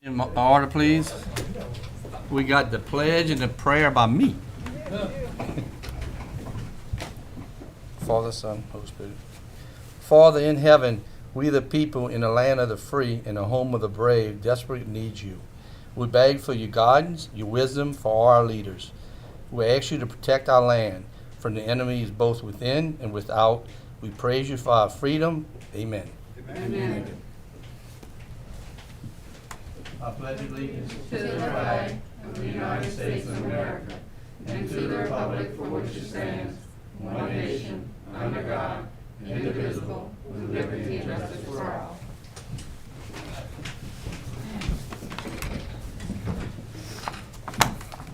In order, please. We got the pledge and the prayer by me. Father, Son, Holy Spirit. Father in heaven, we the people in the land of the free and the home of the brave desperately need you. We beg for your guidance, your wisdom for all our leaders. We ask you to protect our land from the enemies both within and without. We praise you for our freedom. Amen. Amen. I pledge allegiance To the flag of the United States of America and to the republic for which it stands, one nation, under God, indivisible, with liberty and justice for all.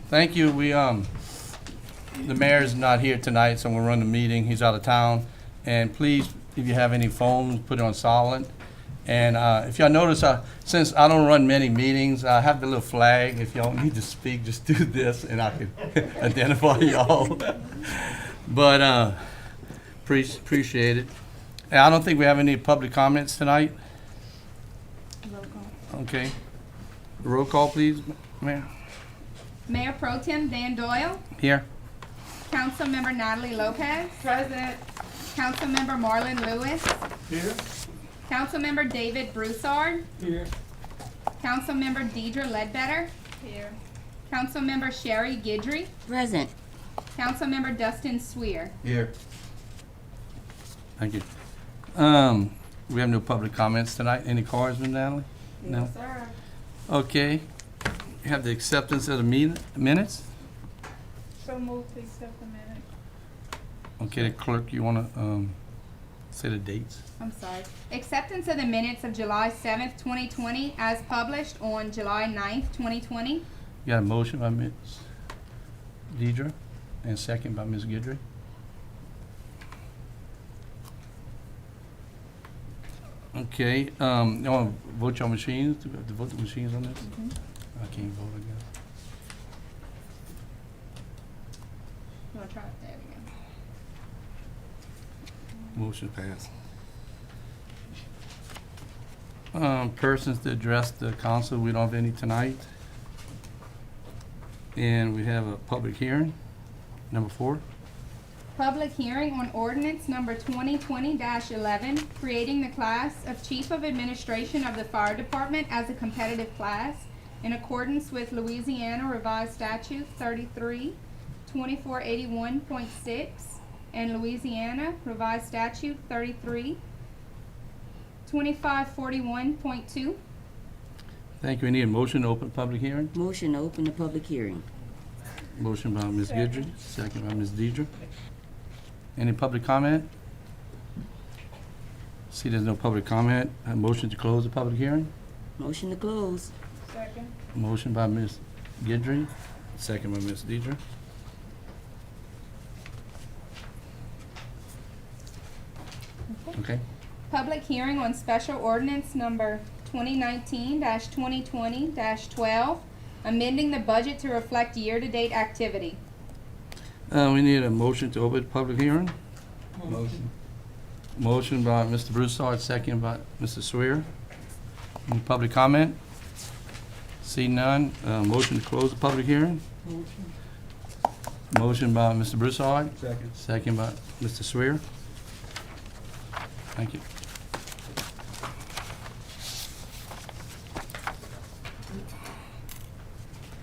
Thank you. The mayor's not here tonight, so I'm gonna run the meeting. He's out of town. And please, if you have any phones, put it on silent. And if y'all notice, since I don't run many meetings, I have the little flag. If y'all need to speak, just do this, and I can identify y'all. But appreciate it. And I don't think we have any public comments tonight. Roll call. Okay. Roll call, please, Mayor. Mayor Pro Tem Dan Doyle, Here. Councilmember Natalie Lopez, President. Councilmember Marlon Lewis, Here. Councilmember David Broussard, Here. Councilmember Deidre Ledbetter, Here. Councilmember Sherry Guidry, Present. Councilmember Dustin Swear. Here. Thank you. We have no public comments tonight. Any cards, Ms. Natalie? No. Sir. Okay. We have the acceptance of the minutes. So moved to accept the minute. Okay, the clerk, you want to say the dates? I'm sorry. Acceptance of the minutes of July 7th, 2020, as published on July 9th, 2020. You got a motion by Ms. Deidre and second by Ms. Guidry. Okay, you want to vote your machines, to vote the machines on this? I can't vote, I guess. You want to try it? There we go. Motion passed. Persons to address the council, we don't have any tonight. And we have a public hearing, number 4. Public hearing on ordinance number 2020-11, creating the class of Chief of Administration of the Fire Department as a competitive class in accordance with Louisiana Revised Statute 33-2481.6 and Louisiana Revised Statute 33-2541.2. Thank you. We need a motion to open public hearing. Motion to open the public hearing. Motion by Ms. Guidry, second by Ms. Deidre. Any public comment? See, there's no public comment. A motion to close the public hearing. Motion to close. Second. Motion by Ms. Guidry, second by Ms. Deidre. Okay. Public hearing on special ordinance number 2019-2020-12, amending the budget to reflect year-to-date activity. We need a motion to open the public hearing. Motion. Motion by Mr. Broussard, second by Mr. Swear. Any public comment? See none. Motion to close the public hearing. Motion by Mr. Broussard, Second. second by Mr. Swear. Thank you.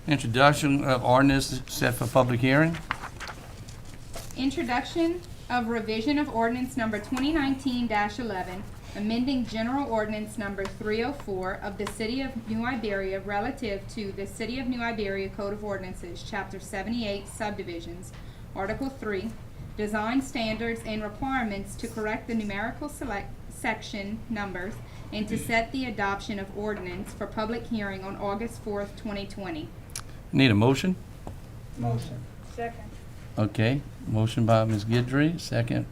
Introduction of ordinance set for public hearing. Introduction of revision of ordinance number 2019-11, amending general ordinance number 304 of the City of New Iberia relative to the City of New Iberia Code of Ordinances, Chapter 78 Subdivisions, Article 3, Design Standards and Requirements to correct the numerical section numbers and to set the adoption of ordinance for public hearing on August 4th, 2020. Need a motion? Motion. Second. Okay, motion by Ms. Guidry, second,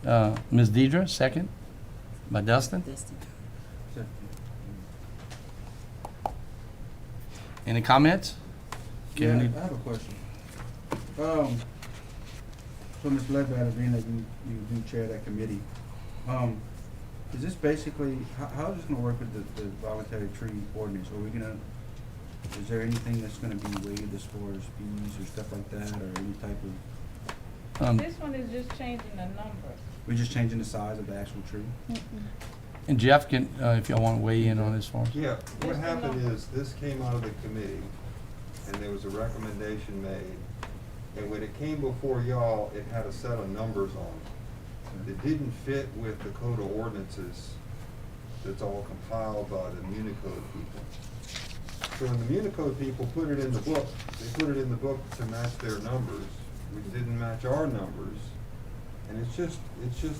Ms. Deidre, second by Dustin. Dustin. Any comments? Okay, Yeah, we need- I have a question. So Mr. Ledbetter, being that you do chair that committee, is this basically, how is this gonna work with the voluntary tree ordinance? Are we gonna Is there anything that's gonna be waived as far as fees or stuff like that, or any type of, This one is just changing the number. we're just changing the size of the actual tree? And Jeff can, if y'all want to weigh in on this for us. Yeah, what happened is, this came out of the committee, and there was a recommendation made, and when it came before y'all, it had a set of numbers on it. It didn't fit with the code of ordinances that's all compiled by the Municode people. So when the Municode people put it in the book, they put it in the book to match their numbers, which didn't match our numbers, and it's just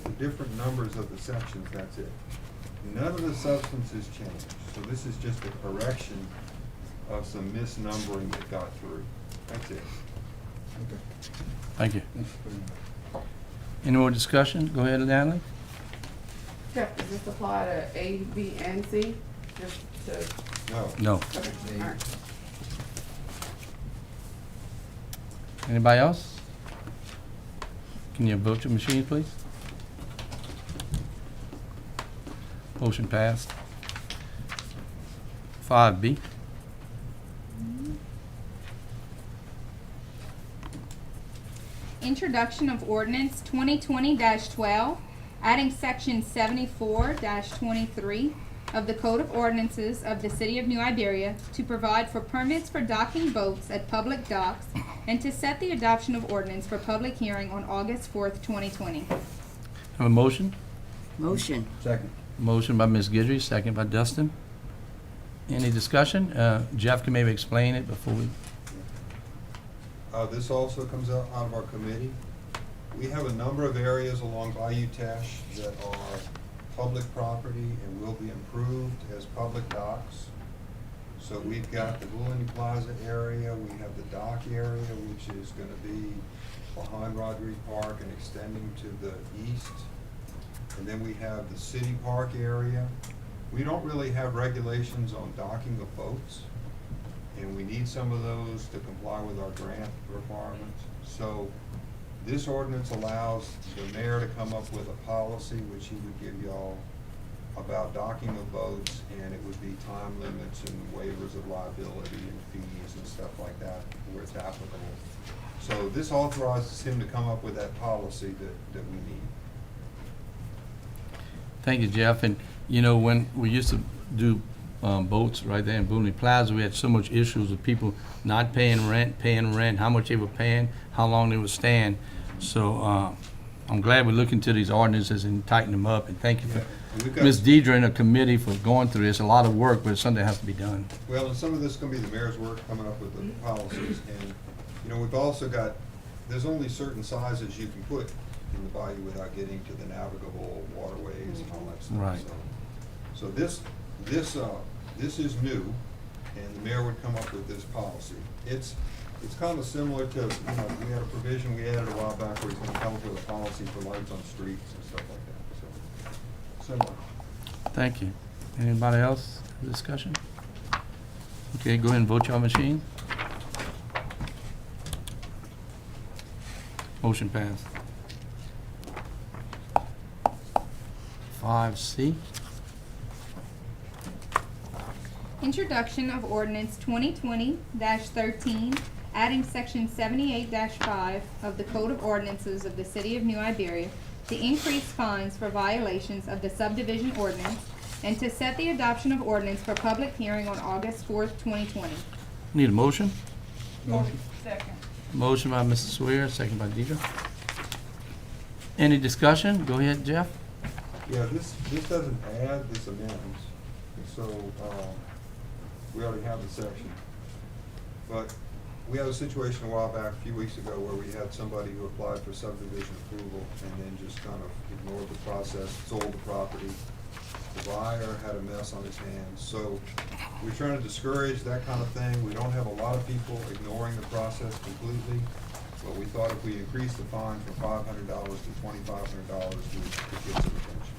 the different numbers of the sections, that's it. None of the substance has changed, so this is just a correction of some misnumbering that got through. That's it. Okay. Thank you. Thanks for putting that. Any more discussion? Go ahead, Natalie. Jeff, does this apply to A, B, and C? Just to, No. No. okay, all right. Anybody else? Can you vote your machine, please? Motion passed. 5B. Introduction of ordinance 2020-12, adding section 74-23 of the Code of Ordinances of the City of New Iberia to provide for permits for docking boats at public docks and to set the adoption of ordinance for public hearing on August 4th, 2020. Have a motion? Motion. Second. Motion by Ms. Guidry, second by Dustin. Any discussion? Jeff can maybe explain it before we, This also comes out of our committee. We have a number of areas along Bayou Teche that are public property and will be improved as public docks. So we've got the Bullen Plaza area, we have the dock area, which is gonna be behind Rodriguez Park and extending to the east. And then we have the city park area. We don't really have regulations on docking of boats, and we need some of those to comply with our grant requirements. So this ordinance allows the mayor to come up with a policy, which he would give y'all, about docking of boats, and it would be time limits and waivers of liability and fees and stuff like that where it's applicable. So this authorizes him to come up with that policy that we need. thank you, Jeff. And, you know, when we used to do boats right there in Boone Plaza, we had so much issues with people not paying rent, how much they were paying, how long they were staying. So I'm glad we're looking to these ordinances and tighten them up. And thank you for And we've got- Ms. Deidre and the committee for going through this. A lot of work, but it's something that has to be done. Well, and some of this is gonna be the mayor's work, coming up with the policies, and, you know, we've also got, there's only certain sizes you can put in the bayou without getting to the navigable waterways and all that stuff. Right. So this is new, and the mayor would come up with this policy. It's kind of similar to, you know, we had a provision we added a while back where he's gonna come up with a policy for lights on streets and stuff like that, so, similar. Thank you. Anybody else? Discussion? Okay, go ahead and vote your machine. Motion passed. 5C. Introduction of ordinance 2020-13, adding section 78-5 of the Code of Ordinances of the City of New Iberia to increase fines for violations of the subdivision ordinance and to set the adoption of ordinance for public hearing on August 4th, 2020. Need a motion? Motion. Second. Motion by Mr. Swear, second by Deidre. Any discussion? Go ahead, Jeff. Yeah, this doesn't add, this amends, so, we already have the section. But we had a situation a while back, a few weeks ago, where we had somebody who applied for subdivision approval and then just kind of ignored the process, sold the property. The buyer had a mess on his hands, so we're trying to discourage that kind of thing. We don't have a lot of people ignoring the process completely, but we thought if we increased the fine from $500 to $2,500, we could get some attention.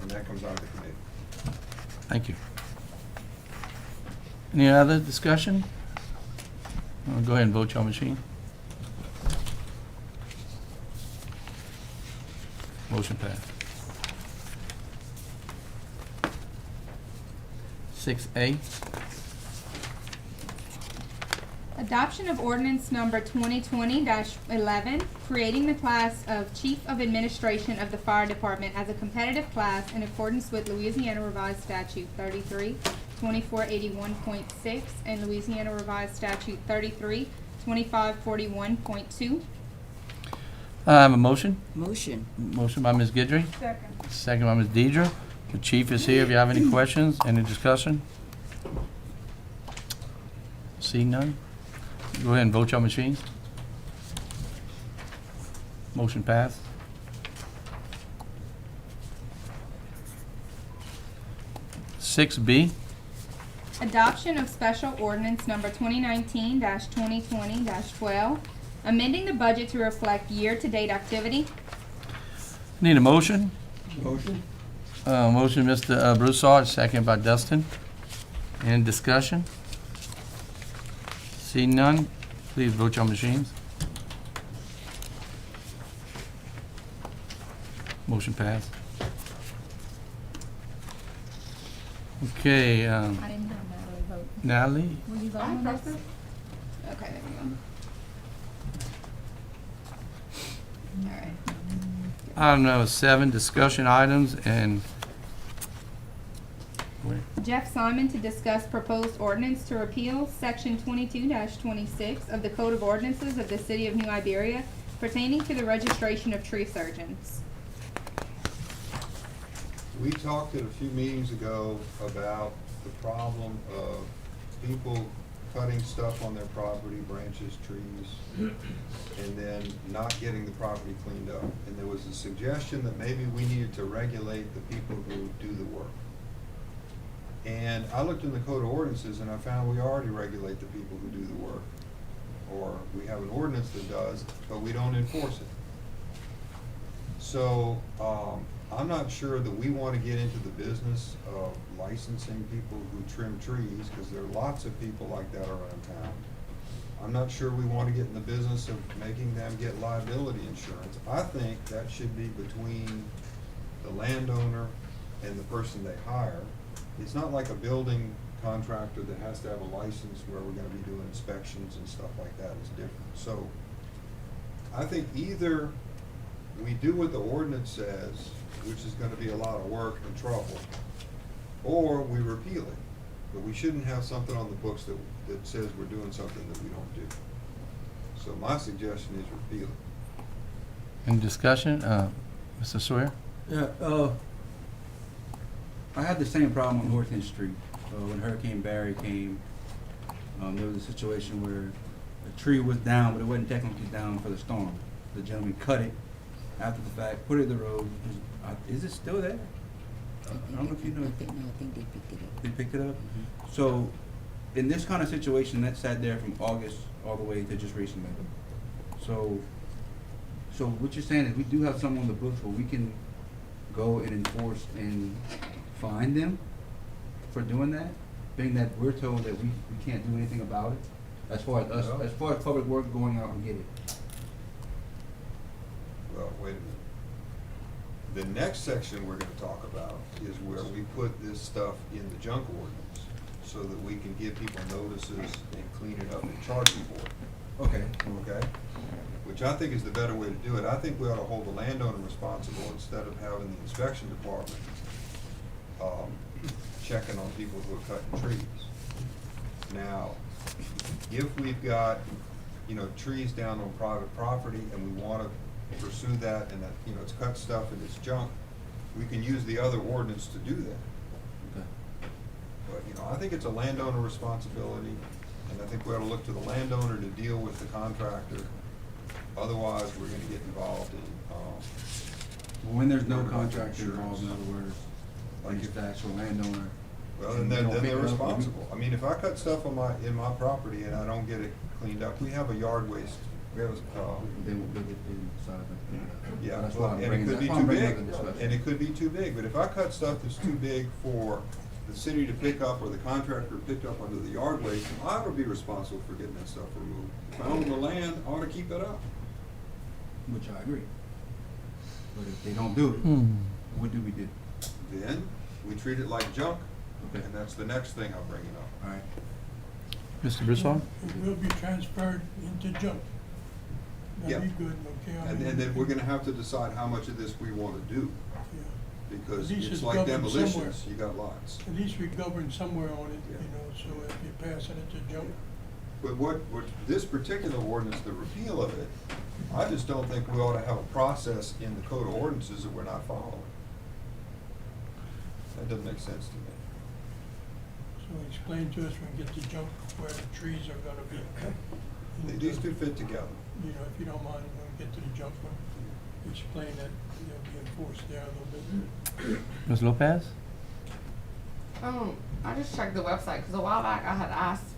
And that comes out of the committee. Thank you. Any other discussion? Go ahead and vote your machine. Motion passed. 6A. Adoption of ordinance number 2020-11, creating the class of Chief of Administration of the Fire Department as a competitive class in accordance with Louisiana Revised Statute 33, 2481.6 and Louisiana Revised Statute 33, 2541.2. I have a motion. Motion. Motion by Ms. Guidry, Second. second by Ms. Deidre. The chief is here. If you have any questions, any discussion? See none? Go ahead and vote your machines. Motion passed. Six B, Adoption of special ordinance number 2019-2020-12, amending the budget to reflect year-to-date activity. need a motion? Motion? Motion, Mr. Broussard, second by Dustin. Any discussion? See none, please vote your machines. Motion passed. Okay, I didn't have Natalie vote. Natalie, Will you vote I on pressed this? it. Okay, there we go. All right. item number 7, discussion items, and Jeff Simon to discuss proposed ordinance to repeal section 22-26 of the Code of Ordinances of the City of New Iberia pertaining to the registration of tree surgeons. We talked at a few meetings ago about the problem of people cutting stuff on their property, branches, trees, and then not getting the property cleaned up. And there was a suggestion that maybe we needed to regulate the people who do the work. And I looked in the Code of Ordinances and I found we already regulate the people who do the work. Or we have an ordinance that does, but we don't enforce it. So, I'm not sure that we want to get into the business of licensing people who trim trees, because there are lots of people like that around town. I'm not sure we want to get in the business of making them get liability insurance. I think that should be between the landowner and the person they hire. It's not like a building contractor that has to have a license where we're gonna be doing inspections and stuff like that. It's different. So I think either we do what the ordinance says, which is gonna be a lot of work and trouble, or we repeal it. But we shouldn't have something on the books that says we're doing something that we don't do. So my suggestion is repeal it. any discussion? Mr. Sawyer? Yeah, I had the same problem on North End Street. When Hurricane Barry came, there was a situation where a tree was down, but it wasn't technically down for the storm. The gentleman cut it after the fact, put it in the road. Is it still there? I don't know if you know. I think they picked it up. They picked it up? So, in this kind of situation, that sat there from August all the way to just recently. So what you're saying is we do have someone on the books where we can go and enforce and fine them for doing that, being that we're told that we can't do anything about it, as far as us, as far as public work going out and get it. Well, wait a minute. The next section we're gonna talk about is where we put this stuff in the junk ordinance, so that we can give people notices and clean it up and charge them for it, Okay. okay? Which I think is the better way to do it. I think we ought to hold the landowner responsible instead of having the inspection department, checking on people who are cutting trees. Now, if we've got, trees down on private property and we wanna pursue that, and that, it's cut stuff and it's junk, we can use the other ordinance to do that. Okay. But, I think it's a landowner responsibility, and I think we ought to look to the landowner to deal with the contractor. Otherwise, we're gonna get involved in, When there's no What about contractor involved, in other words, like if the actual landowner. well, and then you don't they're pick it up, responsible. I mean, if I cut stuff on in my property and I don't get it cleaned up, we have a yard waste, we have, They won't get inside. yeah, That's well, why I'm and it bringing, could that's be why too I'm bringing big, up the discussion. and it could be too big, but if I cut stuff that's too big for the city to pick up or the contractor picked up under the yard waste, I ought to be responsible for getting that stuff removed. If I own the land, I ought to keep it up. Which I agree. But if they don't do it, what do we do? Then, we treat it like junk, Okay. and that's the next thing I'll bring it up. All right. Mr. Broussard? It will be transferred into junk. Yeah. That'd be good, okay? I And mean, then we're gonna have to decide how much of this we wanna do, yeah. because At least it's it's like governed demolitions, somewhere. you got lots. At least we govern somewhere on it, Yeah. you know, so if you pass it into junk. But what this particular ordinance, the repeal of it, I just don't think we ought to have a process in the code of ordinances that we're not following. That doesn't make sense to me. So explain to us when we get to junk where the trees are gonna be. These two fit together. You know, if you don't mind, when we get to the junk one, explain that they'll be enforced there a little bit. Ms. Lopez? I just checked the website, because a while back I had asked,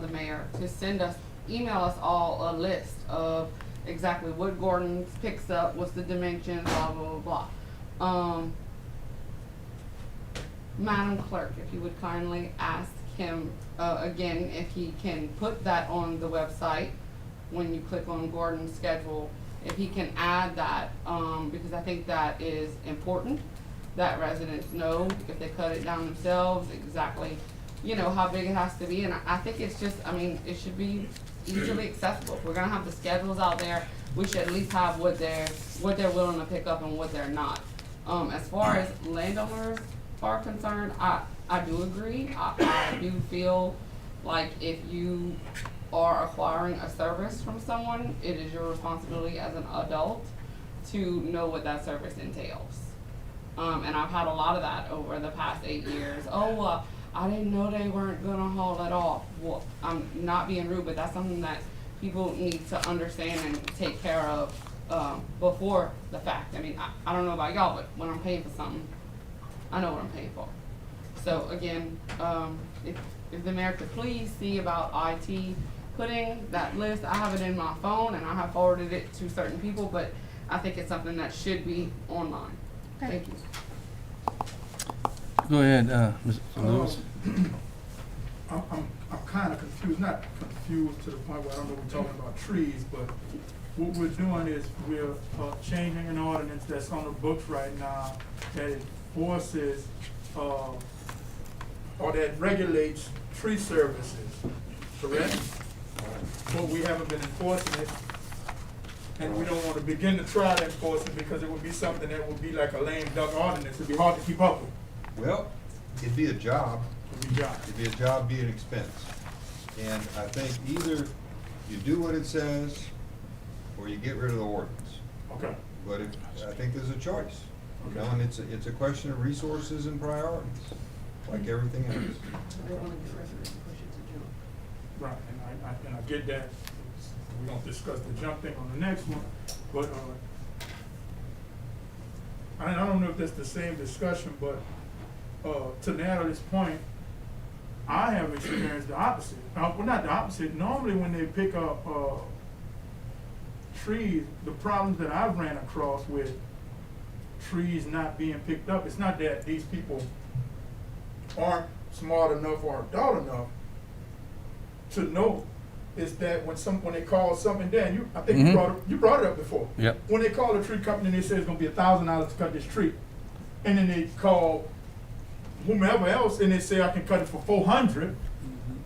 the mayor to email us all a list of exactly what Gordon's picks up, what's the dimensions, blah, blah, blah, blah. Madam Clerk, if you would kindly ask him, again, if he can put that on the website when you click on Gordon's schedule, if he can add that, because I think that is important, that residents know if they cut it down themselves, exactly, you know, how big it has to be, and I think it's just, I mean, it should be easily accessible. If we're gonna have the schedules out there, we should at least have what they're willing to pick up and what they're not. As far as landowners are concerned, I do agree. I do feel like if you are acquiring a service from someone, it is your responsibility as an adult to know what that service entails. And I've had a lot of that over the past 8 years. I didn't know they weren't gonna haul it off. Well, I'm not being rude, but that's something that people need to understand and take care of, before the fact. I mean, I don't know about y'all, but when I'm paying for something, I know what I'm paying for. So again, if the mayor could please see about IT putting that list, I have it in my phone and I have forwarded it to certain people, but I think it's something that should be online. Okay. Thank you. Go ahead, Mr. Lewis. I'm kind of confused, not confused to the point where I don't know we're talking about trees, but what we're doing is we're changing an ordinance that's on the books right now that enforces, or that regulates tree services, correct? But we haven't been enforcing it, and we don't want to begin to try to enforce it because it would be something that would be like a lame duck ordinance. It'd be hard to keep up with. Well, it'd be a job. It'd be done. It'd be a job, be an expense. And I think either you do what it says, or you get rid of the ordinance. Okay. But I think there's a choice, you know, Okay. and it's a question of resources and priorities, like everything else. Right, and I get that. We don't discuss the jump thing on the next one, but, I don't know if that's the same discussion, but, to Natalie's point, I have experienced the opposite. Well, not the opposite. Normally when they pick up, trees, the problems that I've ran across with trees not being picked up, it's not that these people aren't smart enough or adult enough to know. Is that when they call something down, I think you brought it up before. Yep. When they call a tree company and they say it's gonna be $1,000 to cut this tree, and then they call whomever else and they say I can cut it for $400.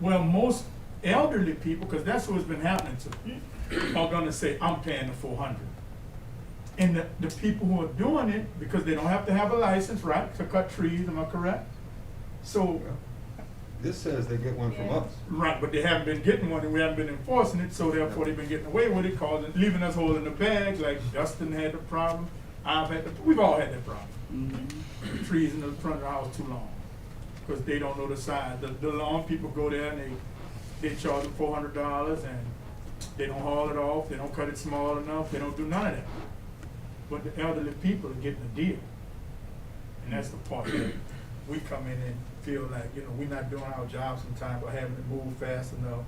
Well, most elderly people, because that's what's been happening to, are gonna say I'm paying the $400. And the people who are doing it, because they don't have to have a license, right, to cut trees, am I correct? So. This says they get one from us. Right, but they haven't been getting one and we haven't been enforcing it, so therefore they've been getting away with it, leaving us holding the bag, like Dustin had the problem. We've all had that problem. Trees in the front of the house too long, because they don't know the size. The lawn people go there and they charge them $400 and they don't haul it off, they don't cut it small enough, they don't do none of that. But the elderly people are getting a deal. And that's the part that we come in and feel like, we're not doing our job sometimes by having to move fast enough.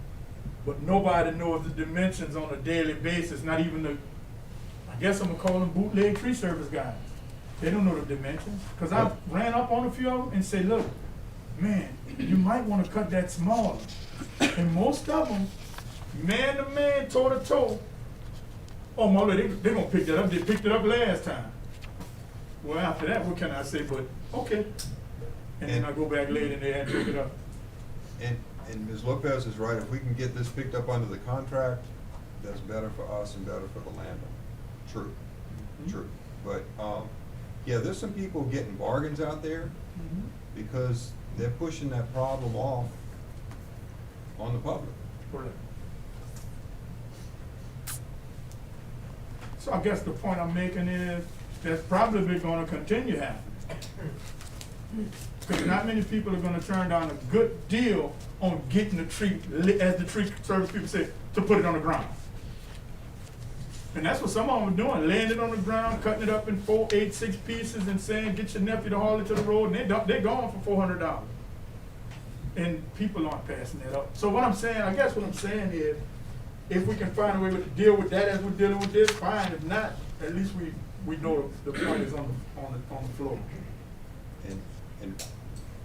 But nobody knows the dimensions on a daily basis, not even I guess I'm gonna call them bootleg tree service guys. They don't know the dimensions. Cause I ran up on a few of them and say, look, man, you might wanna cut that smaller. And most of them, man to man, toe to toe, oh my Lord, they gonna pick that up. They picked it up last time. Well, after that, what can I say but, okay. And then I go back later and they had to pick it up. And And Ms. Lopez is right, if we can get this picked up under the contract, that's better for us and better for the landowner. True, true. But, yeah, there's some people getting bargains out there because they're pushing that problem off on the public. Correct. So I guess the point I'm making is that's probably gonna continue happening. Because not many people are gonna turn down a good deal on getting the tree, as the tree service people say, to put it on the ground. And that's what some of them are doing, laying it on the ground, cutting it up in 4, 8, 6 pieces and saying, get your nephew to haul it to the road, and they're going for $400. And people aren't passing that up. So what I'm saying, I guess what I'm saying is, if we can find a way to deal with that as we're dealing with this, fine. If not, at least we know the point is on the floor. And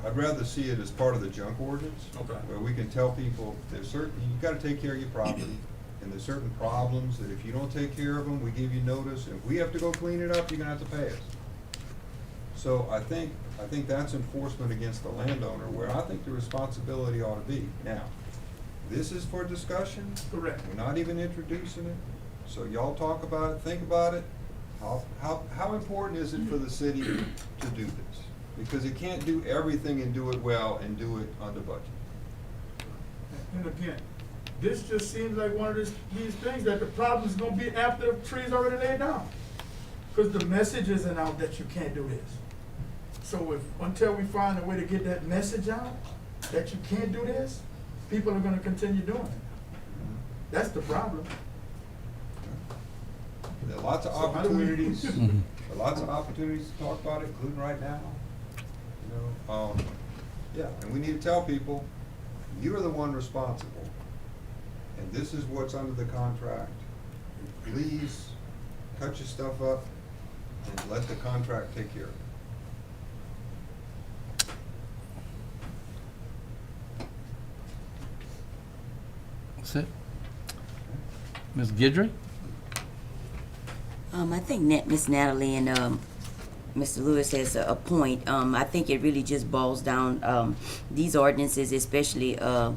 I'd rather see it as part of the junk ordinance. Okay. Where we can tell people, there's certain, you've gotta take care of your property, and there's certain problems that if you don't take care of them, we give you notice, and if we have to go clean it up, you're gonna have to pay us. So I think that's enforcement against the landowner, where I think the responsibility ought to be. Now, this is for discussion. Correct. We're not even introducing it, so y'all talk about it, think about it. How important is it for the city to do this? Because it can't do everything and do it well and do it under budget. And again, this just seems like one of these things that the problem is gonna be after the tree's already laid down. Because the message isn't out that you can't do this. So until we find a way to get that message out, that you can't do this, people are gonna continue doing it. That's the problem. There are lots of So how do we- opportunities, there are lots of opportunities to talk about it, including right now. You know, yeah, and we need to tell people, you're the one responsible. And this is what's under the contract. Please cut your stuff up and let the contract take care of it. That's it. Ms. Guidry? I think Miss Natalie and Mr. Lewis has a point. I think it really just boils down, these ordinances, especially, I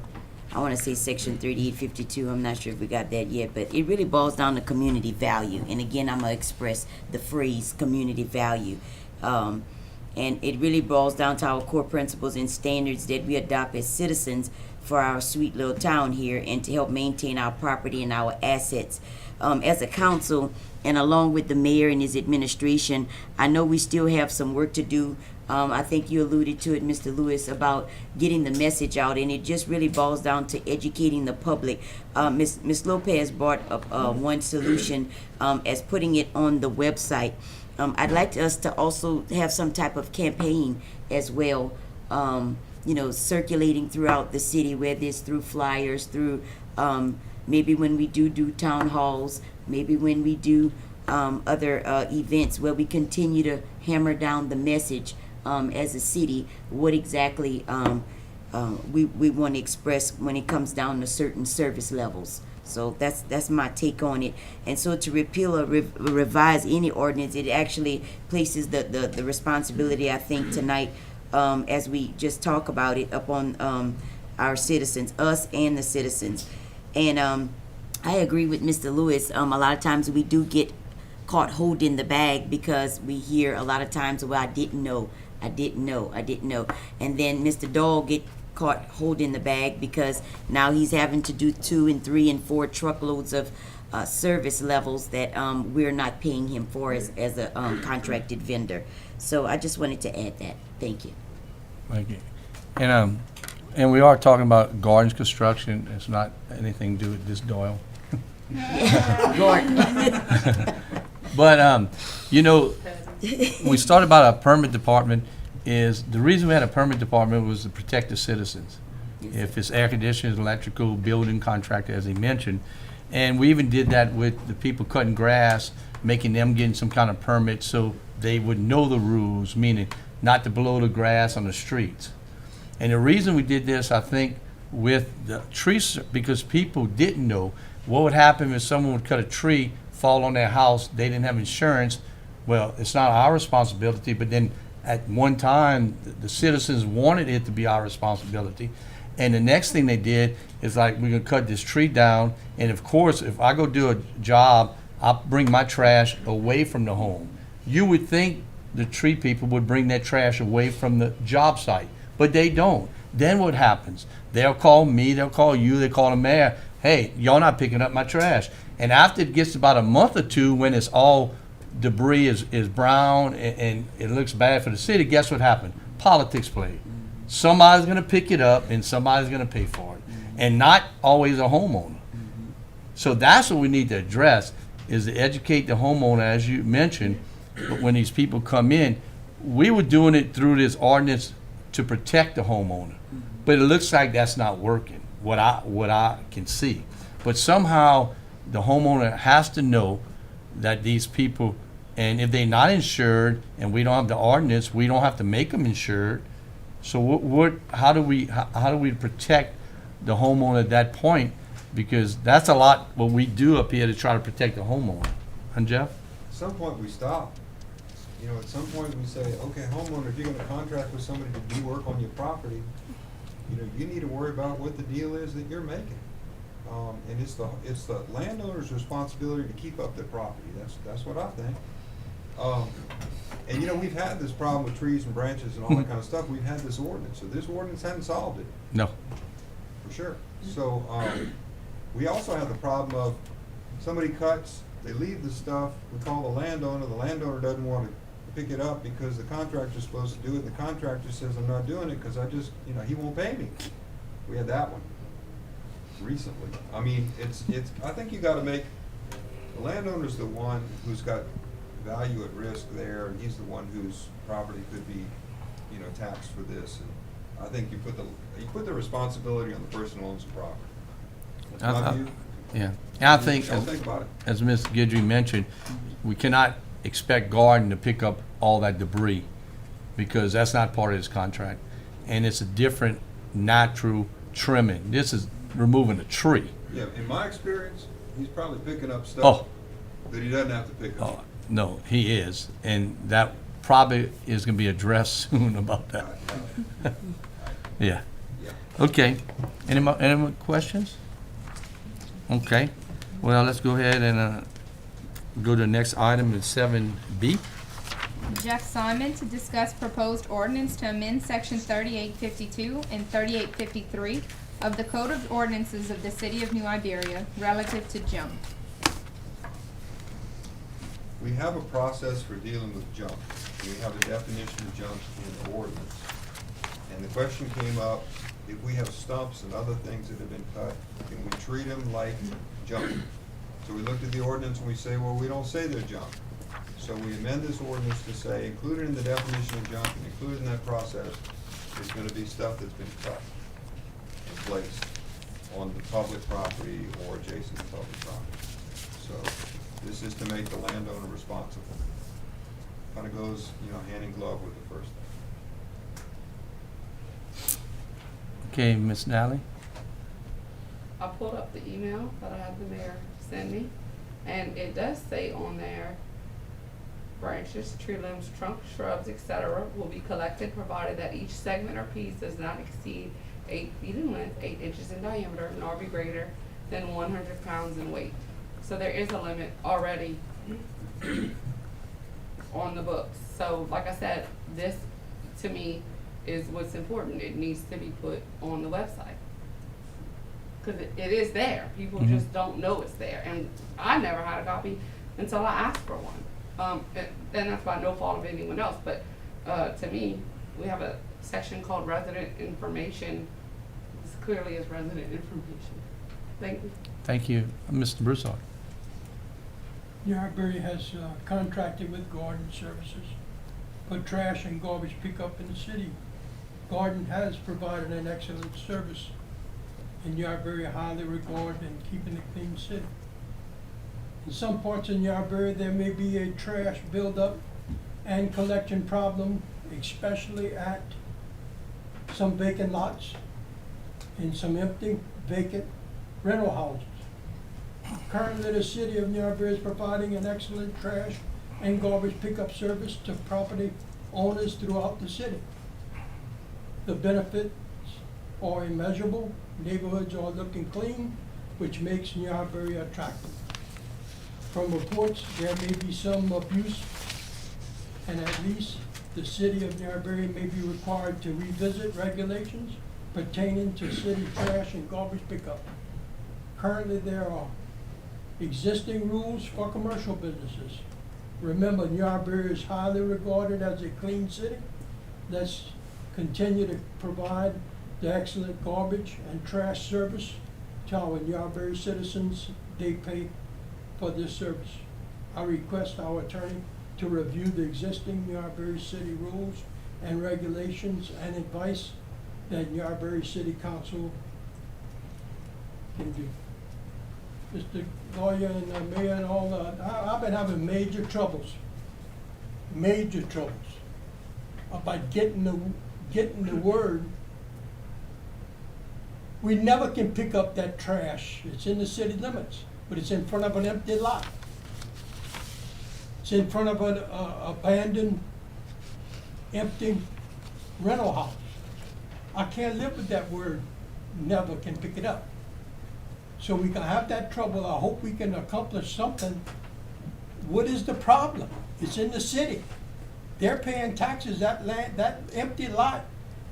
want to say section 3852, I'm not sure if we got that yet, but it really boils down to community value. And again, I'm going to express the phrase community value. And it really boils down to our core principles and standards that we adopt as citizens for our sweet little town here and to help maintain our property and our assets. As a council, and along with the mayor and his administration, I know we still have some work to do. I think you alluded to it, Mr. Lewis, about getting the message out, and it just really boils down to educating the public. Ms. Lopez brought up one solution as putting it on the website. I'd like us to also have some type of campaign as well, circulating throughout the city, whether it's through flyers, through maybe when we do town halls, maybe when we do other events where we continue to hammer down the message as a city, what exactly we want to express when it comes down to certain service levels. So that's my take on it. And so to repeal or revise any ordinance, it actually places the responsibility, I think, tonight, as we just talk about it, upon our citizens, us and the citizens. And I agree with Mr. Lewis. A lot of times we do get caught holding the bag because we hear a lot of times, well, I didn't know. And then Mr. Dole get caught holding the bag because now he's having to do 2 and 3 and 4 truckloads of service levels that we're not paying him for as a contracted vendor. So I just wanted to add that. Thank you. Thank you. And we are talking about gardens construction. It's not anything to do with this Doyle. But, we started about our permit department is, the reason we had a permit department was to protect the citizens. If it's air conditioners, electrical, building contractor, as he mentioned. And we even did that with the people cutting grass, making them getting some kind of permit so they would know the rules, meaning not to blow the grass on the streets. And the reason we did this, I think, with the trees, because people didn't know what would happen if someone would cut a tree, fall on their house, they didn't have insurance. Well, it's not our responsibility, but then at one time, the citizens wanted it to be our responsibility. And the next thing they did is like, we're gonna cut this tree down, and of course, if I go do a job, I'll bring my trash away from the home. You would think the tree people would bring that trash away from the job site, but they don't. Then what happens? They'll call me, they'll call you, they call the mayor, hey, y'all not picking up my trash. And after it gets about a month or two, when it's all debris is brown and it looks bad for the city, guess what happened? Politics played. Somebody's gonna pick it up and somebody's gonna pay for it, and not always a homeowner. So that's what we need to address, is to educate the homeowner, as you mentioned. But when these people come in, we were doing it through this ordinance to protect the homeowner, but it looks like that's not working, what I can see. But somehow, the homeowner has to know that these people, and if they're not insured, and we don't have the ordinance, we don't have to make them insured. So how do we protect the homeowner at that point? Because that's a lot what we do up here to try to protect the homeowner. And Jeff? At some point, we stop. You know, at some point, we say, okay, homeowner, if you're gonna contract with somebody to do work on your property, you know, you need to worry about what the deal is that you're making. And it's the landowner's responsibility to keep up their property. That's what I think. And you know, we've had this problem with trees and branches and all that kind of stuff. We've had this ordinance, so this ordinance hadn't solved it, No. for sure. So, we also have the problem of somebody cuts, they leave the stuff, we call the landowner doesn't want to pick it up because the contractor's supposed to do it, and the contractor says, I'm not doing it because I just, you know, he won't pay me. We had that one recently. I mean, I think you gotta make, the landowner's the one who's got value at risk there, and he's the one whose property could be, you know, taxed for this, and I think you put the responsibility on the person who owns the property. That's my view. Yeah. And I think, Don't think about it. as Ms. Guidry mentioned, we cannot expect Garden to pick up all that debris, because that's not part of his contract. And it's a different natural trimming. This is removing a tree. Yeah, in my experience, he's probably picking up stuff Oh. that he doesn't have to pick Oh, up. no, he is. And that probably is gonna be addressed soon about that. Yeah. Yeah. Okay. Any more questions? Okay. Well, let's go ahead and go to the next item, it's 7B. Jeff Simon to discuss proposed ordinance to amend section 3852 and 3853 of the Code of Ordinances of the City of New Iberia relative to junk. We have a process for dealing with junk. We have a definition of junk in the ordinance. And the question came up, if we have stumps and other things that have been cut, can we treat them like junk? So we looked at the ordinance and we say, well, we don't say they're junk. So we amend this ordinance to say, included in the definition of junk and included in that process is gonna be stuff that's been cut and placed on the public property or adjacent to public property. So this is to make the landowner responsible. Kinda goes, you know, hand in glove with the first thing. Okay, Ms. Nally? I pulled up the email that I had the mayor send me, and it does say on there, branches, tree limbs, trunks, shrubs, etc. will be collected, provided that each segment or piece does not exceed 8 feet in length, 8 inches in diameter, nor be greater than 100 pounds in weight. So there is a limit already on the books. So like I said, this to me is what's important. It needs to be put on the website. Cause it is there. People just don't know it's there. And I never had a copy until I asked for one. And that's by no fault of anyone else, but, to me, we have a section called resident information. This clearly is resident information. Thank you. Thank you. Mr. Broussard? New Iberia has contracted with Garden Services for trash and garbage pickup in the city. Garden has provided an excellent service, and New Iberia highly regarded in keeping a clean city. In some parts of New Iberia, there may be a trash buildup and collection problem, especially at some vacant lots and some empty, vacant rental houses. Currently, the city of New Iberia is providing an excellent trash and garbage pickup service to property owners throughout the city. The benefits are immeasurable, neighborhoods are looking clean, which makes New Iberia attractive. From reports, there may be some abuse, and at least the city of New Iberia may be required to revisit regulations pertaining to city trash and garbage pickup. Currently, there are existing rules for commercial businesses. Remember, New Iberia is highly regarded as a clean city. Let's continue to provide the excellent garbage and trash service to our New Iberia citizens. They pay for this service. I request our attorney to review the existing New Iberia City rules and regulations and advice that New Iberia City Council can do. Mr. Lawyer and Mayor and all, I've been having major troubles about getting the word. We never can pick up that trash. It's in the city limits, but it's in front of an empty lot. It's in front of an abandoned, empty rental house. I can't live with that word, never can pick it up. So we can have that trouble. I hope we can accomplish something. What is the problem? It's in the city. They're paying taxes. That land, that empty lot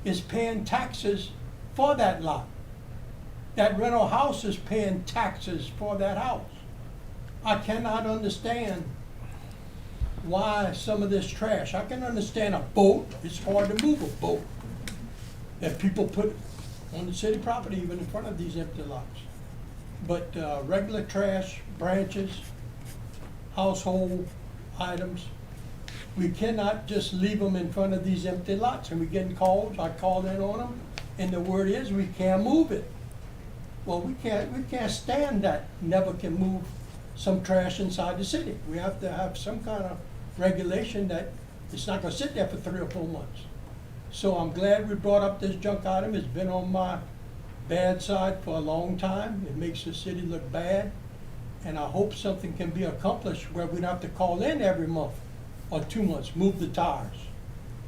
is paying taxes for that lot. That rental house is paying taxes for that house. I cannot understand why some of this trash. I can understand a boat. It's hard to move a boat that people put on the city property, even in front of these empty lots. But regular trash, branches, household items, we cannot just leave them in front of these empty lots. And we're getting calls. I called in on them, and the word is we can't move it. Well, we can't stand that. Never can move some trash inside the city. We have to have some kind of regulation that it's not going to sit there for 3 or 4 months. So I'm glad we brought up this junk item. It's been on my bad side for a long time. It makes the city look bad. And I hope something can be accomplished where we don't have to call in every month or 2 months, move the tires.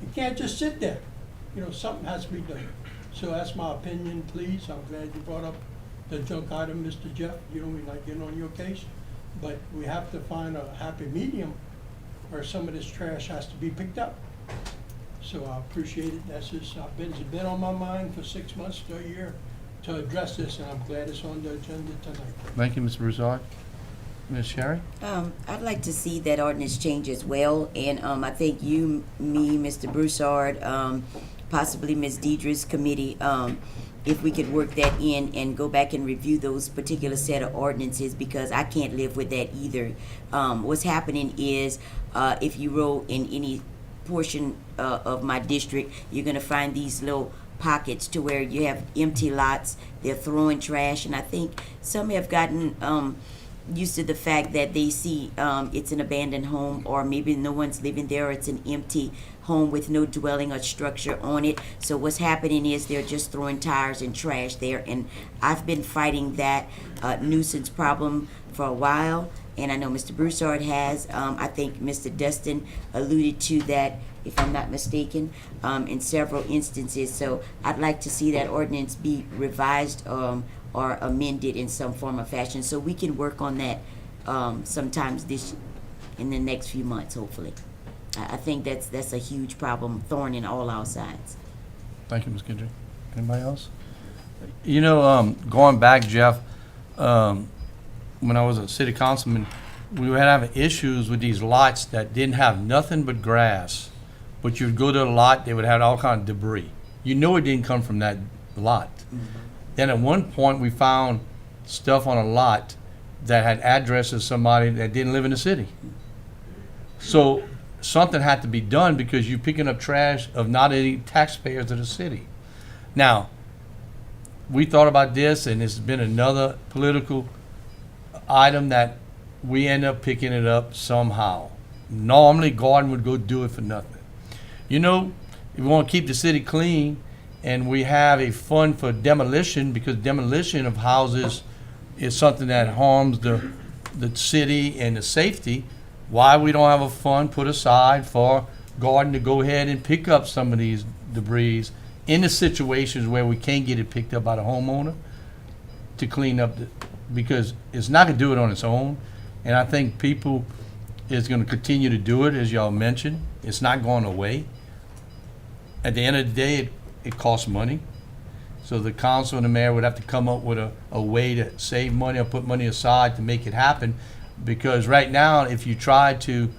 It can't just sit there. You know, something has to be done. So that's my opinion, please. I'm glad you brought up the junk item, Mr. Jeff. You know, we're not getting on your case. But we have to find a happy medium where some of this trash has to be picked up. So I appreciate it. That's just, it's been on my mind for 6 months to a year to address this, and I'm glad it's on the agenda tonight. Thank you, Mr. Broussard. Ms. Sherry? I'd like to see that ordinance change as well, and I think you, me, Mr. Broussard, possibly Ms. Deidre's committee, if we could work that in and go back and review those particular set of ordinances, because I can't live with that either. What's happening is, if you roll in any portion of my district, you're gonna find these little pockets to where you have empty lots. They're throwing trash, and I think some have gotten used to the fact that they see it's an abandoned home, or maybe no one's living there, or it's an empty home with no dwelling or structure on it. So what's happening is they're just throwing tires and trash there, and I've been fighting that nuisance problem for a while, and I know Mr. Broussard has. I think Mr. Dustin alluded to that, if I'm not mistaken, in several instances. So I'd like to see that ordinance be revised or amended in some form or fashion, so we can work on that sometimes in the next few months, hopefully. I think that's a huge problem, thorn in all our sides. Thank you, Ms. Guidry. Anybody else? You know, going back, Jeff, when I was a city councilman, we were having issues with these lots that didn't have nothing but grass. But you'd go to the lot, they would have all kind of debris. You know it didn't come from that lot. Then at one point, we found stuff on a lot that had addresses of somebody that didn't live in the city. So something had to be done, because you're picking up trash of not any taxpayers of the city. Now, we thought about this, and it's been another political item that we end up picking it up somehow. Normally, Gordon would go do it for nothing. You know, if we want to keep the city clean, and we have a fund for demolition, because demolition of houses is something that harms the city and the safety, why we don't have a fund put aside for Gordon to go ahead and pick up some of these debris in the situations where we can't get it picked up by the homeowner, to clean up, because it's not gonna do it on its own. And I think people is gonna continue to do it, as y'all mentioned. It's not going away. At the end of the day, it costs money. So the council and the mayor would have to come up with a way to save money or put money aside to make it happen. Because right now, if you try to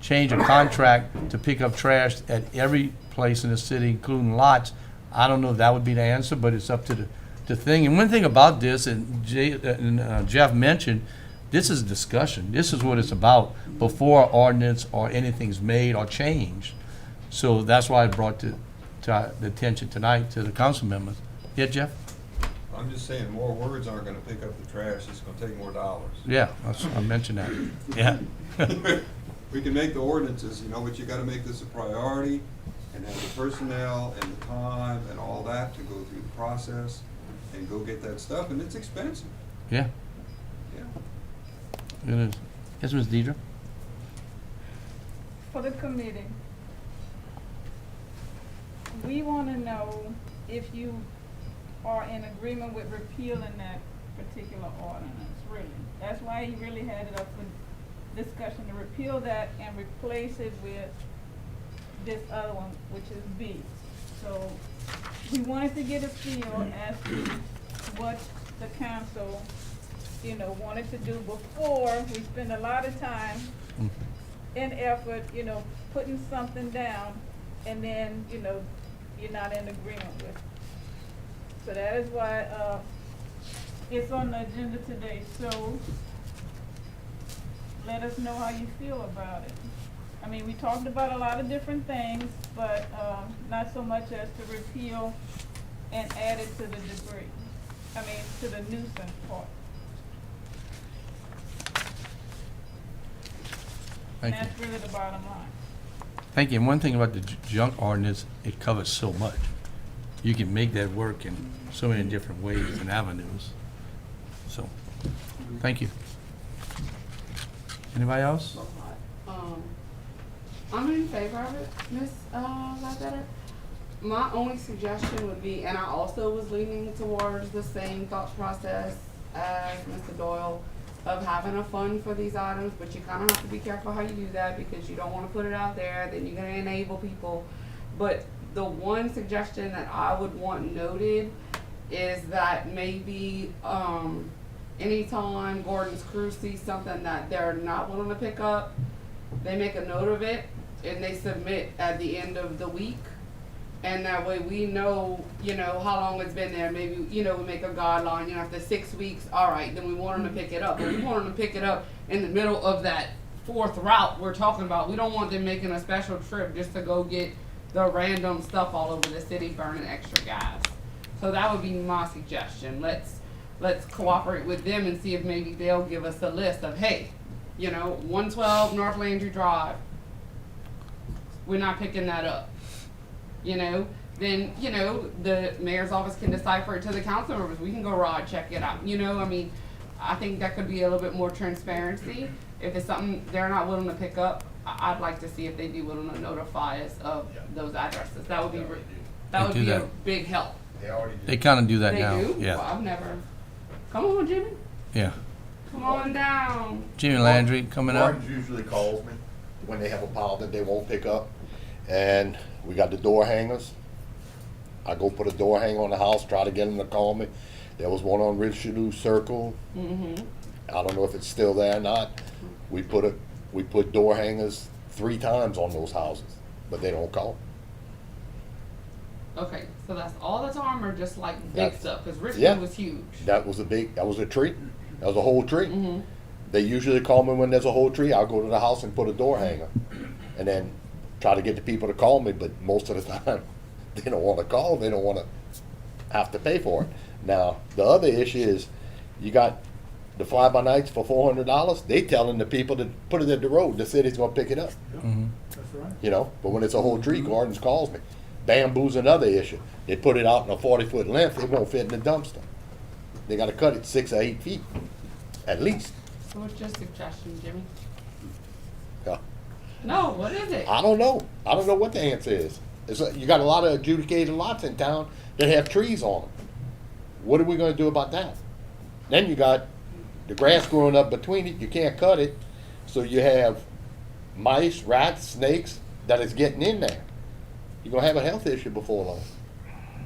change a contract to pick up trash at every place in the city, including lots, I don't know if that would be the answer, but it's up to the thing. And one thing about this, and Jeff mentioned, this is discussion. This is what it's about before ordinance or anything's made or changed. So that's why I brought to the attention tonight to the council members. Yeah, Jeff? I'm just saying, more words aren't gonna pick up the trash, it's gonna take more dollars. Yeah, I mentioned that. Yeah. We can make the ordinances, you know, but you gotta make this a priority and have the personnel and the time and all that to go through the process and go get that stuff, and it's expensive, Yeah, yeah. it is. Yes, Ms. Deidre? For the committee, we want to know if you are in agreement with repealing that particular ordinance, really. That's why he really had it up for discussion, to repeal that and replace it with this other one, which is B. So we wanted to get a feel as to what the council, you know, wanted to do before we spend a lot of time and effort, you know, putting something down, and then, you know, you're not in agreement with it. So that is why, it's on the agenda today, so let us know how you feel about it. I mean, we talked about a lot of different things, but, not so much as to repeal and add it to the debris, to the nuisance part. And Thank you. that's really the bottom line. Thank you. And one thing about the junk ordinance, it covers so much. You can make that work in so many different ways and avenues. So, thank you. Anybody else? I'm in favor of it, Ms. Ledbetter. My only suggestion would be, and I also was leaning towards the same thought process as Mr. Doyle, of having a fund for these items, but you kinda have to be careful how you do that, because you don't wanna put it out there, then you're gonna enable people. But the one suggestion that I would want noted is that maybe, anytime Gordon's crew sees something that they're not willing to pick up, they make a note of it and they submit at the end of the week. And that way we know, you know, how long it's been there. Maybe, you know, we make a guideline, you know, after 6 weeks, all right, then we want them to pick it up. But we want them to pick it up in the middle of that 4th route we're talking about. We don't want them making a special trip just to go get the random stuff all over the city, burning extra gas. So that would be my suggestion. Let's cooperate with them and see if maybe they'll give us a list of, hey, you know, 112 North Landry Drive, we're not picking that up. You know, then, you know, the mayor's office can decipher it to the council members. We can go rod check it out. You know, I mean, I think that could be a little bit more transparency. If it's something they're not willing to pick up, I'd like to see if they'd be willing to notify us of those addresses. That would be, that would They do be a that. big help. They already They kind of do that They now. do? Well, Yeah, I've never. Come on, Jimmy. yeah. Come on down. Jimmy Landry coming up. Gordon usually calls me when they have a pile that they won't pick up. And we got the door hangers. I go put a door hanger on the house, try to get them to call me. There was one on Richelieu Circle. Mm-hmm. I don't know if it's still there or not. We put door hangers 3 times on those houses, but they don't call. Okay, so that's all the time, or just like big That's- stuff? Because yeah. Richmond was huge. That was a tree. That was a whole tree. Mm-hmm. They usually call me when there's a whole tree. I'll go to the house and put a door hanger, and then try to get the people to call me. But most of the time, they don't want to call. They don't want to have to pay for it. Now the other issue is, you got the fly-by-nights for $400. They telling the people to put it at the road. The city's gonna pick it up. Mhm. That's right. You know. But when it's a whole tree, Gardens calls me. Bamboo's another issue. They put it out in a 40-foot length. It won't fit in the dumpster. They got to cut it 6 or 8 feet, at least. So what's your suggestion, Jimmy? Yeah. No, what is it? I don't know. I don't know what the answer is. You got a lot of adjudicated lots in town that have trees on them. What are we gonna do about that? Then you got the grass growing up between it, you can't cut it, so you have mice, rats, snakes that is getting in there. You're gonna have a health issue before long.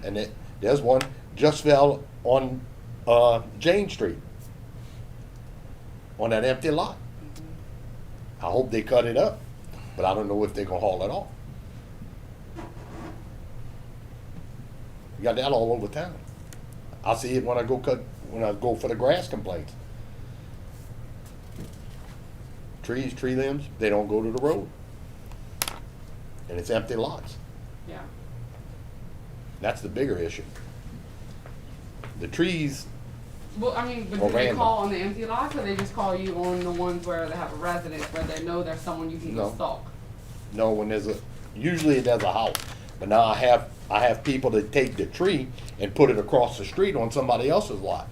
And there's one just fell on Jane Street, on that empty lot. I hope they cut it up, but I don't know if they're gonna haul it off. You got that all over town. I see it when I go for the grass complaints. Trees, tree limbs, they don't go to the road. And it's empty lots. Yeah. That's the bigger issue. The trees, Well, I mean, but Or do they random. call on the empty lots, or they just call you on the ones where they have a residence, where they know there's someone you can go No. stalk? no, when usually there's a house. But now I have people that take the tree and put it across the street on somebody else's lot.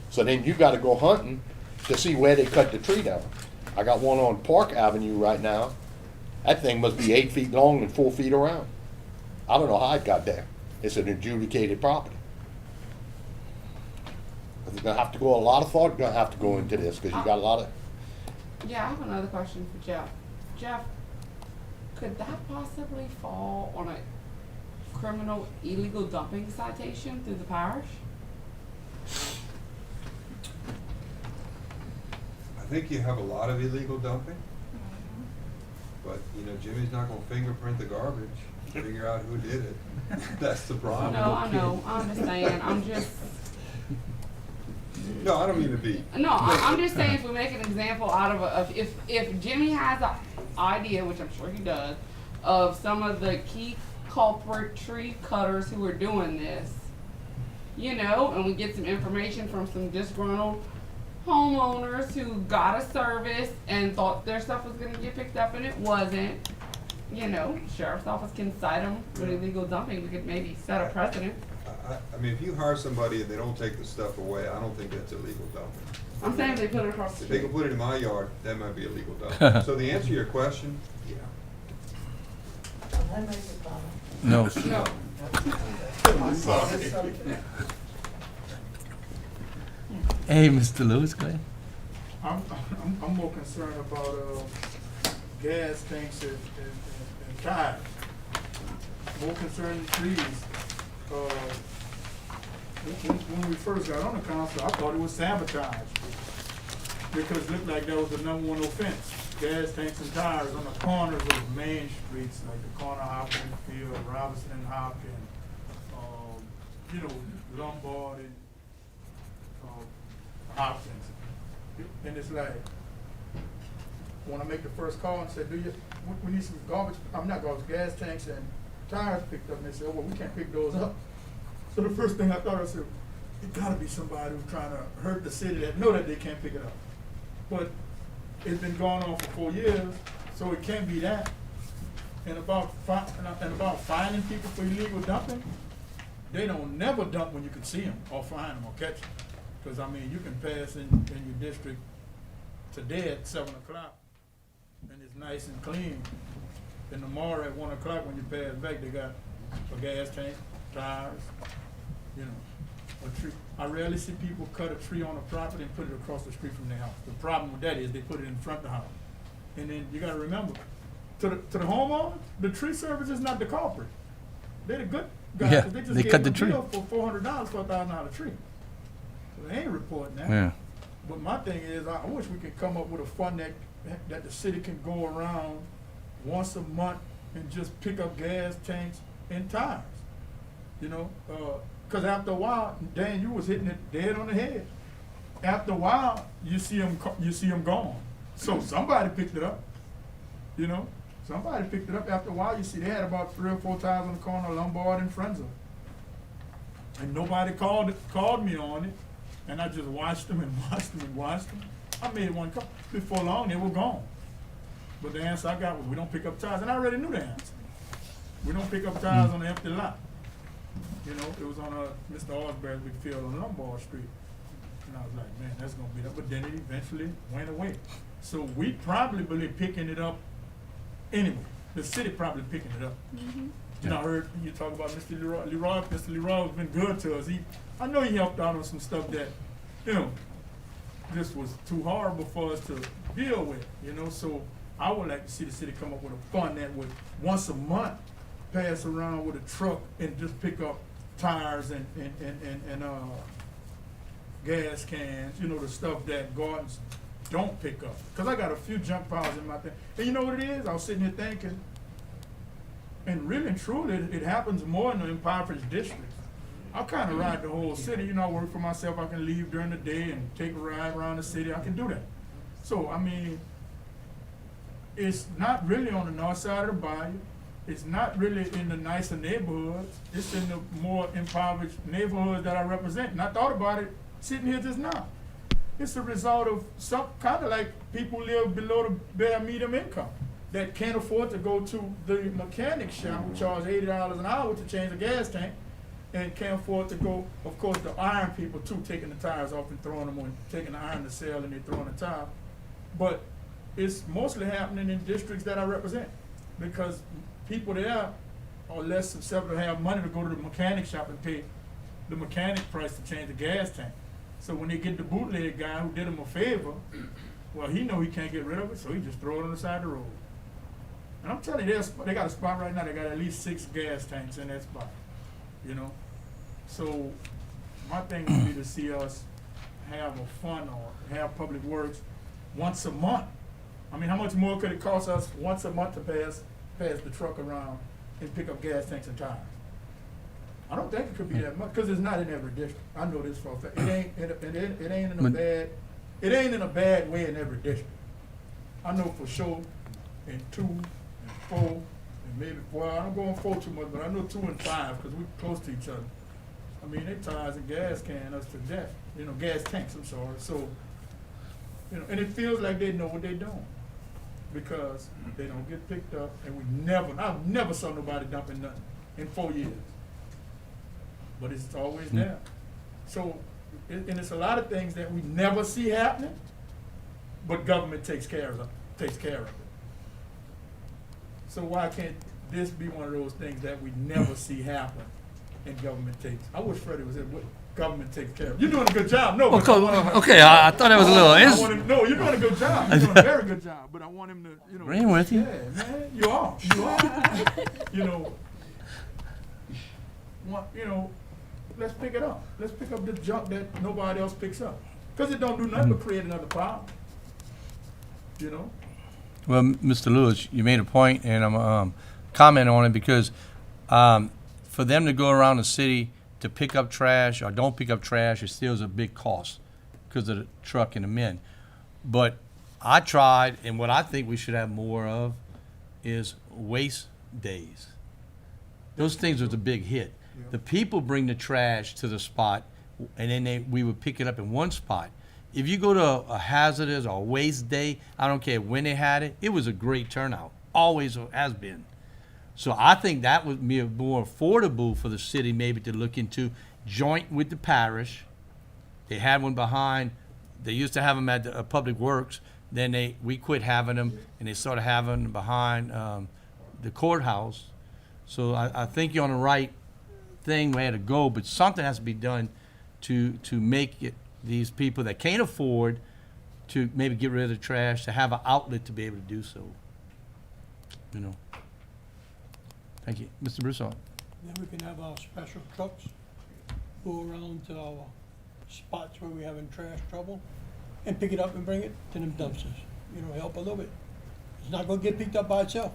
So then you gotta go hunting to see where they cut the tree down. I got one on Park Avenue right now. That thing must be 8 feet long and 4 feet around. I don't know how it got there. It's an adjudicated property. There's gonna have to go, a lot of thought gonna have to go into this, cause you got a lot of, Yeah, I have another question for Jeff. Jeff, could that possibly fall on a criminal illegal dumping citation through the parish? I think you have a lot of illegal dumping. But, you know, Jimmy's not gonna fingerprint the garbage, figure out who did it. That's the problem. No, I know, I understand, I'm just, No, I don't mean to be. no, I'm just saying, if we make an example out of if Jimmy has an idea, which I'm sure he does, of some of the key culprit tree cutters who are doing this, you know, and we get some information from some disgruntled homeowners who got a service and thought their stuff was gonna get picked up and it wasn't, you know, sheriff's office can cite them with illegal dumping, we could maybe set a precedent. I mean, if you hire somebody and they don't take the stuff away, I don't think that's illegal dumping. I'm saying they put it across the If they street. can put it in my yard, that might be illegal dumping. So the answer to your question, yeah. No. No, Hey, Mr. Lewis, go ahead. I'm more concerned about, gas tanks and tires. More concerned than trees. When we first got on the council, I thought it was sabotage. Because it looked like that was the #1 offense. Gas tanks and tires on the corners of main streets, like the corner Hopkins Field, Robinson and Hopkins, you know, Lombard and, Hopkins. And it's like, when I make the first call and say, we need some gas tanks and tires picked up, and they said, well, we can't pick those up. So the first thing I thought, I said, it gotta be somebody who's trying to hurt the city that know that they can't pick it up. But it's been going on for 4 years, so it can't be that. And about finding people for illegal dumping, they don't never dump when you can see them or find them or catch them. Cause I mean, you can pass in your district today at 7 o'clock and it's nice and clean. And tomorrow at 1 o'clock when you pass back, they got a gas tank, tires, you know, a tree. I rarely see people cut a tree on a property and put it across the street from their house. The problem with that is they put it in front of the house. And then you gotta remember, to the homeowner, the tree service is not the culprit. They're the good guys. Yeah, 'Cause they just they gave cut them the a tree. bill for $400 for a $1,000 tree. So they ain't reporting that. Yeah. But my thing is, I wish we could come up with a fund that the city can go around once a month and just pick up gas tanks and tires. You know, cause after a while, Dan, you was hitting it dead on the head. After a while, you see them gone. So somebody picked it up. You know, somebody picked it up. After a while, you see they had about 3 or 4 tires on the corner of Lombard and Frenzel. And nobody called me on it. And I just watched them and watched them and watched them. I made one call. Before long, they were gone. But the answer I got was, we don't pick up tires. And I already knew the answer. We don't pick up tires on the empty lot. You know, it was on Mr. Osbury's big field on Lombard Street. And I was like, man, that's gonna be that. But then it eventually went away. So we probably picking it up anyway. The city probably picking it up. You know, I heard you talk about Mr. Leroy. Mr. Leroy has been good to us. I know he helped out on some stuff that, you know, this was too horrible for us to deal with, you know, so I would like to see the city come up with a fund that would once a month pass around with a truck and just pick up tires and gas cans, you know, the stuff that gardens don't pick up. Cause I got a few junk piles in my thing. And you know what it is? I was sitting here thinking, and really and truly, it happens more in the impoverished districts. I kind of ride the whole city. You know, I work for myself. I can leave during the day and take a ride around the city. I can do that. So, I mean, it's not really on the north side of the bayou. It's not really in the nicer neighborhoods. It's in the more impoverished neighborhoods that I represent. And I thought about it sitting here just now. It's a result of some kind of like people live below the bare medium income that can't afford to go to the mechanic shop, who charge $80 an hour to change a gas tank, and can't afford to go, of course, the iron people too, taking the tires off and throwing them on, taking the iron to sell and they're throwing the tire. But it's mostly happening in districts that I represent, because people there are less susceptible to have money to go to the mechanic shop and pay the mechanic price to change the gas tank. So when they get the bootleg guy who did them a favor, well, he know he can't get rid of it, so he just throw it on the side of the road. And I'm telling you, they got a spot right now, they got at least 6 gas tanks in that spot, you know? So my thing would be to see us have a fund or have Public Works once a month. I mean, how much more could it cost us once a month to pass the truck around and pick up gas tanks and tires? I don't think it could be that much, because it's not in every district. I know this for a fact. It ain't in a bad way in every district. I know for sure in 2 and 4 and maybe, well, I don't go on 4 too much, but I know 2 and 5, because we're close to each other. I mean, they tires and gas can us to death, you know, gas tanks, I'm sorry. So, you know, and it feels like they know what they're doing, because they don't get picked up, and I've never saw nobody dumping nothing in 4 years. But it's always there. So, and it's a lot of things that we never see happening, but government takes care of it. So why can't this be one of those things that we never see happen and government takes? I wish Freddie was here, but government takes care of it. You're doing a good job. No, but I want him- Okay, I thought that was a little. I want him- no, you're doing a good job. You're doing a very good job. But I want him to, you know. Agreeing with you. Yeah, man, you are. You know, let's pick it up. Let's pick up the junk that nobody else picks up. Because it don't do nothing but create another problem. You know? Well, Mr. Lewis, you made a point, and I'm commenting on it because for them to go around the city to pick up trash or don't pick up trash, it still is a big cost because of the truck and the men. But I tried, and what I think we should have more of is waste days. Those things was a big hit. The people bring the trash to the spot, and then we would pick it up in one spot. If you go to a hazardous or waste day, I don't care when they had it, it was a great turnout. Always has been. So I think that would be more affordable for the city maybe to look into, joint with the parish. They had one behind, they used to have them at the Public Works, then we quit having them, and they started having them behind the courthouse. So I think you're on the right thing where to go, but something has to be done to make it these people that can't afford to maybe get rid of the trash to have an outlet to be able to do so. You know. Thank you, Mr. Broussard. Then we can have our special trucks go around to our spots where we're having trash trouble and pick it up and bring it to them dumpsters. You know, help a little bit. It's not gonna get picked up by itself.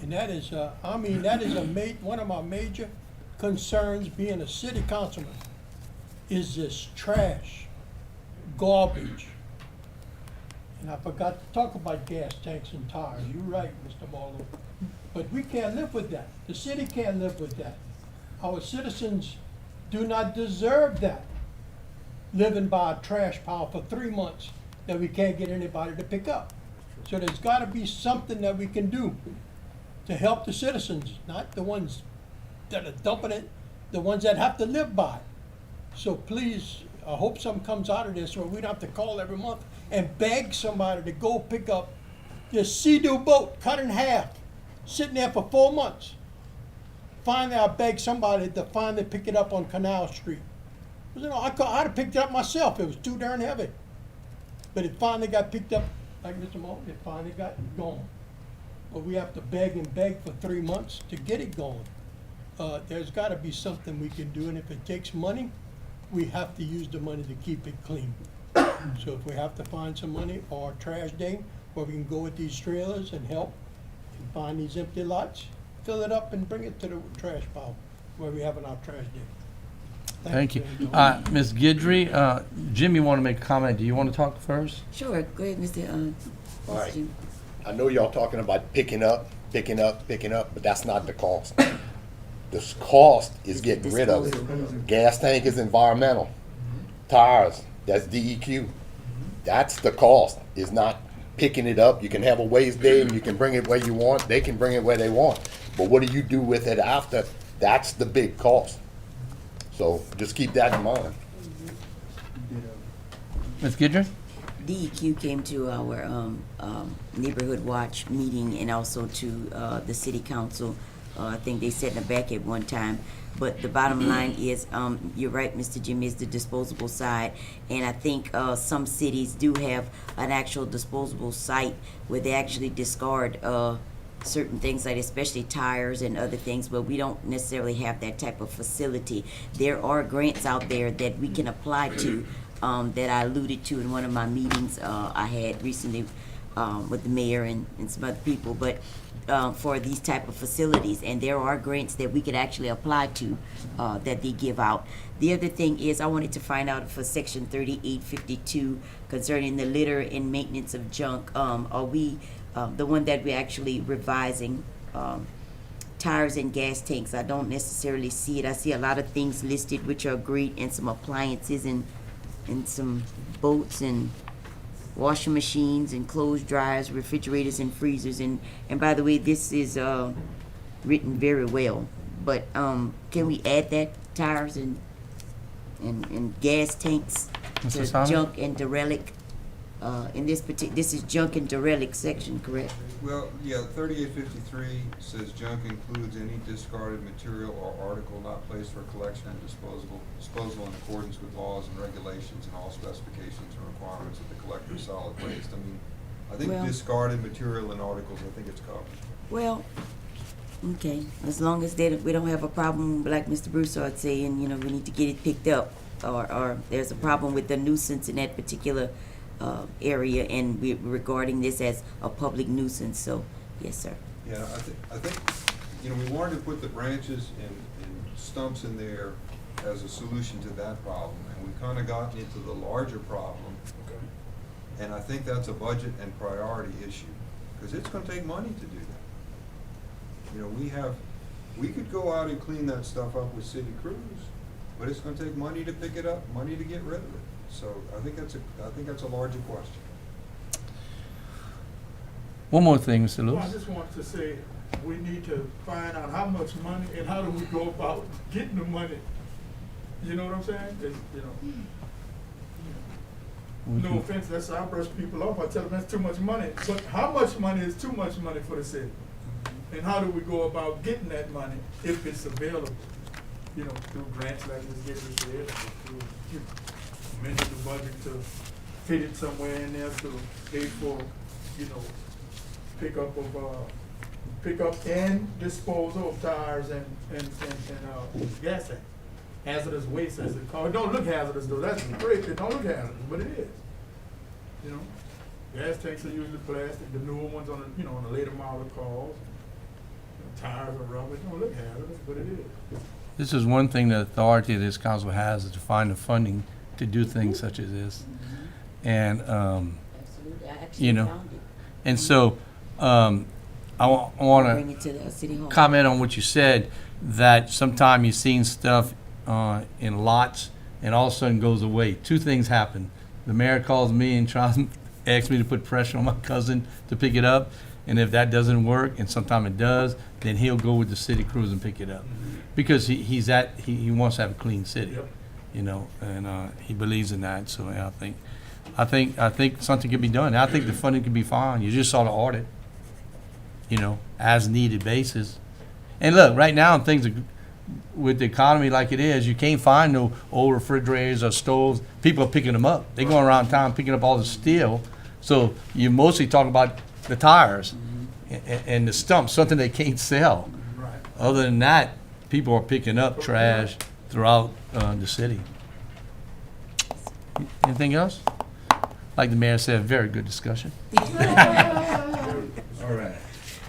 And that is, that is one of my major concerns being a city councilman, is this trash, garbage. And I forgot to talk about gas tanks and tires. You're right, Mr. Marlowe. But we can't live with that. The city can't live with that. Our citizens do not deserve that, living by a trash pile for 3 months that we can't get anybody to pick up. So there's gotta be something that we can do to help the citizens, not the ones that are dumping it, the ones that have to live by it. So please, I hope something comes out of this where we don't have to call every month and beg somebody to go pick up this Sea-Doo boat cut in half, sitting there for 4 months. finally I begged somebody to finally pick it up on Canal Street. You know, I'd have picked it up myself. It was too darn heavy. But it finally got picked up, like Mr. Moulton, it finally got gone. But we have to beg and beg for 3 months to get it going. There's gotta be something we can do, and if it takes money, we have to use the money to keep it clean. So if we have to find some money or a trash day, where we can go with these trailers and help and find these empty lots, fill it up and bring it to the trash pile where we have an our trash day. Thank you. Thank Ms. Guidry, Jim, you want to make a comment? Do you want to talk first? Sure, go ahead, Mr. All right. Jim. I know y'all talking about picking up, but that's not the cost. The cost is getting rid of it. Gas tank is environmental. Tires, that's DEQ. That's the cost, is not picking it up. You can have a waste day and you can bring it where you want. They can bring it where they want. But what do you do with it after? That's the big cost. So just keep that in mind. Ms. Guidry? DEQ came to our neighborhood watch meeting and also to the city council. I think they sat in the back at one time. But the bottom line is, you're right, Mr. Jim, is the disposable side. And I think some cities do have an actual disposable site where they actually discard certain things, like especially tires and other things, but we don't necessarily have that type of facility. There are grants out there that we can apply to, that I alluded to in one of my meetings I had recently with the mayor and some other people, but for these type of facilities, and there are grants that we could actually apply to that they give out. The other thing is, I wanted to find out for section 3852 concerning the litter and maintenance of junk. Are we the one that we're actually revising? Tires and gas tanks, I don't necessarily see it. I see a lot of things listed which are great, and some appliances and some boats and washing machines and clothes dryers, refrigerators and freezers, and by the way, this is written very well. But can we add that tires and gas tanks Mr. to Simon? junk and derelict? In this this is junk and derelict section, correct? Well, yeah, 3853 says junk includes any discarded material or article not placed for collection and disposal in accordance with laws and regulations and all specifications and requirements of the collector of solid waste. I mean, I think Well- discarded material and articles, I think it's covered. Well, okay, as long as we don't have a problem, like Mr. Broussard saying, we need to get it picked up, or there's a problem with the nuisance in that particular area, and we're regarding this as a public nuisance, so, yes, sir. Yeah, I think, we wanted to put the branches and stumps in there as a solution to that problem, and we kind of gotten into the larger problem. And I think that's a budget and priority issue, because it's gonna take money to do that. We could go out and clean that stuff up with city crews, but it's gonna take money to pick it up, money to get rid of it. So I think that's a larger question. One more thing, Mr. Well, I Lewis. just want to say, we need to find out how much money and how do we go about getting the money. You know what I'm saying? No offense, I brush people off, I tell them that's too much money, but how much money is too much money for the city? And how do we go about getting that money if it's available? Through grants like this, Gary said, or through, amending the budget to fit it somewhere in there to pay for, pick up and disposal of tires and gas tanks. Hazardous waste, as it's called. It don't look hazardous though, that's great, it don't look hazardous, but it is. Gas tanks are usually plastic, the newer ones on the later model cars. Tires are rubber, it don't look hazardous, but it is. This is one thing the authority of this council has, is to find the funding to do things such as this. And, Absolutely, I actually You know, found it. and so, I want to Bring it to the city hall. comment on what you said, that sometime you've seen stuff in lots and all of a sudden goes away. Two things happen. The mayor calls me and asks me to put pressure on my cousin to pick it up, and if that doesn't work, and sometime it does, then he'll go with the city crews and pick it up. Because he wants to have a clean city, Yep. and he believes in that, so yeah, I think something can be done. I think the funding can be fine. You just saw the audit, as needed basis. And look, right now, things are, with the economy like it is, you can't find no old refrigerators or stoves. People are picking them up. They're going around town picking up all the steel. So you mostly talk about the tires and the stumps, something they can't sell. Right. Other than that, people are picking up trash throughout the city. Anything else? Like the mayor said, very good discussion. All right.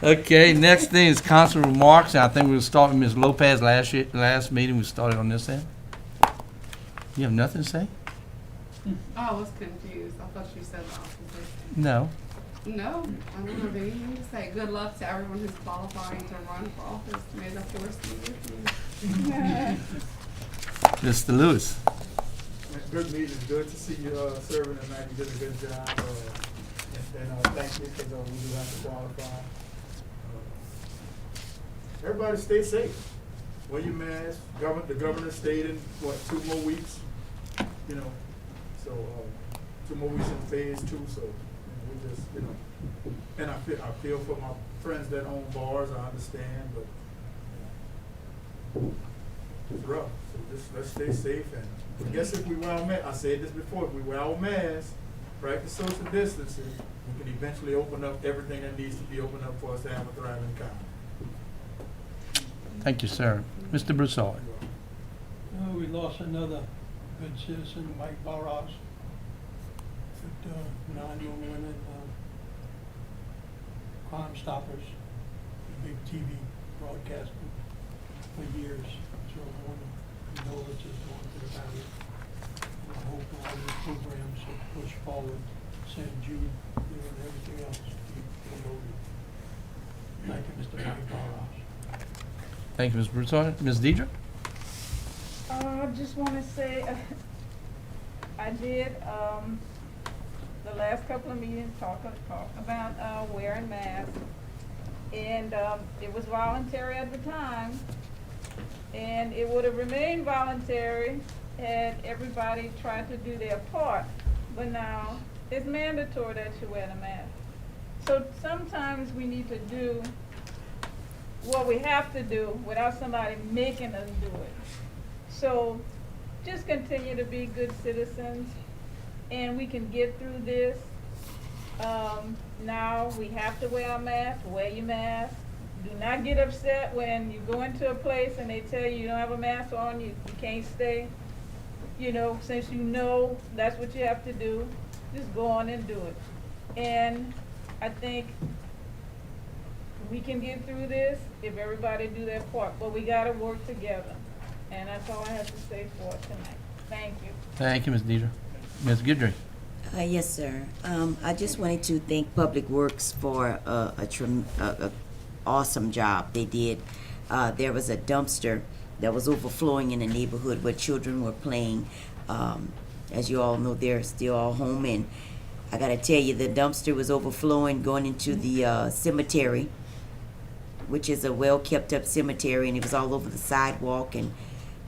Okay, next thing is council remarks. I think we'll start with Ms. Lopez. Last meeting, we started on this end. You have nothing to say? Oh, I was confused. I thought you said the opposite. No. No, I don't have anything to say. Good luck to everyone who's qualifying to run for office. May the force be with you. Mr. Lewis. Good meeting, good to see you serving tonight. You did a good job. And thank you because we do have to qualify. Everybody stay safe. Wear your mask. The governor stayed in, 2 more weeks? You know, so 2 more weeks in phase 2. So we just, and I feel for my friends that own bars. I understand, but it's rough. So just let's stay safe. And I guess if we wear our mask, I said this before, if we wear our masks, practice social distancing, we can eventually open up everything that needs to be opened up for us to have a thriving economy. Thank you, sir. Mr. Broussard. We lost another good citizen, Mike Barras, at 911 Crime Stoppers, a big TV broadcasting for years. So I want to condolences going to the family. And I hope all these programs will push forward, St. Jude, and everything else to keep promoted. Thank you, Mr. Mike Barras. Thank you, Ms. Broussard. Ms. Deidre? I just want to say, I did, the last couple of meetings talk about wearing masks. And it was voluntary at the time. And it would have remained voluntary had everybody tried to do their part. But now, it's mandatory that you wear the mask. So sometimes we need to do what we have to do without somebody making us do it. So just continue to be good citizens and we can get through this. Now we have to wear our mask, wear your mask. Do not get upset when you go into a place and they tell you don't have a mask on, you can't stay. Since you know that's what you have to do, just go on and do it. And I think we can get through this if everybody do their part, but we gotta work together. And that's all I have to say for tonight. Thank you. Thank you, Ms. Deidre. Ms. Guidry? Yes, sir. I just wanted to thank Public Works for a awesome job they did. There was a dumpster that was overflowing in the neighborhood where children were playing. As you all know, they're still all home, and I gotta tell you, the dumpster was overflowing going into the cemetery, which is a well-kept-up cemetery, and it was all over the sidewalk, and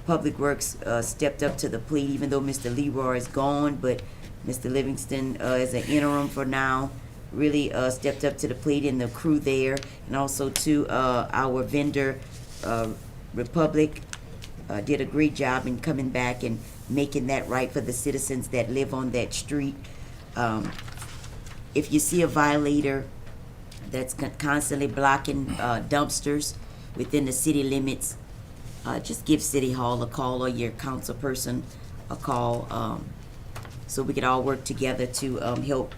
Public Works stepped up to the plate, even though Mr. Leroy is gone, but Mr. Livingston, as an interim for now, really stepped up to the plate, and the crew there, and also to our vendor, Republic, did a great job in coming back and making that right for the citizens that live on that street. If you see a violator that's constantly blocking dumpsters within the city limits, just give City Hall a call or your council person a call, so we could all work together to help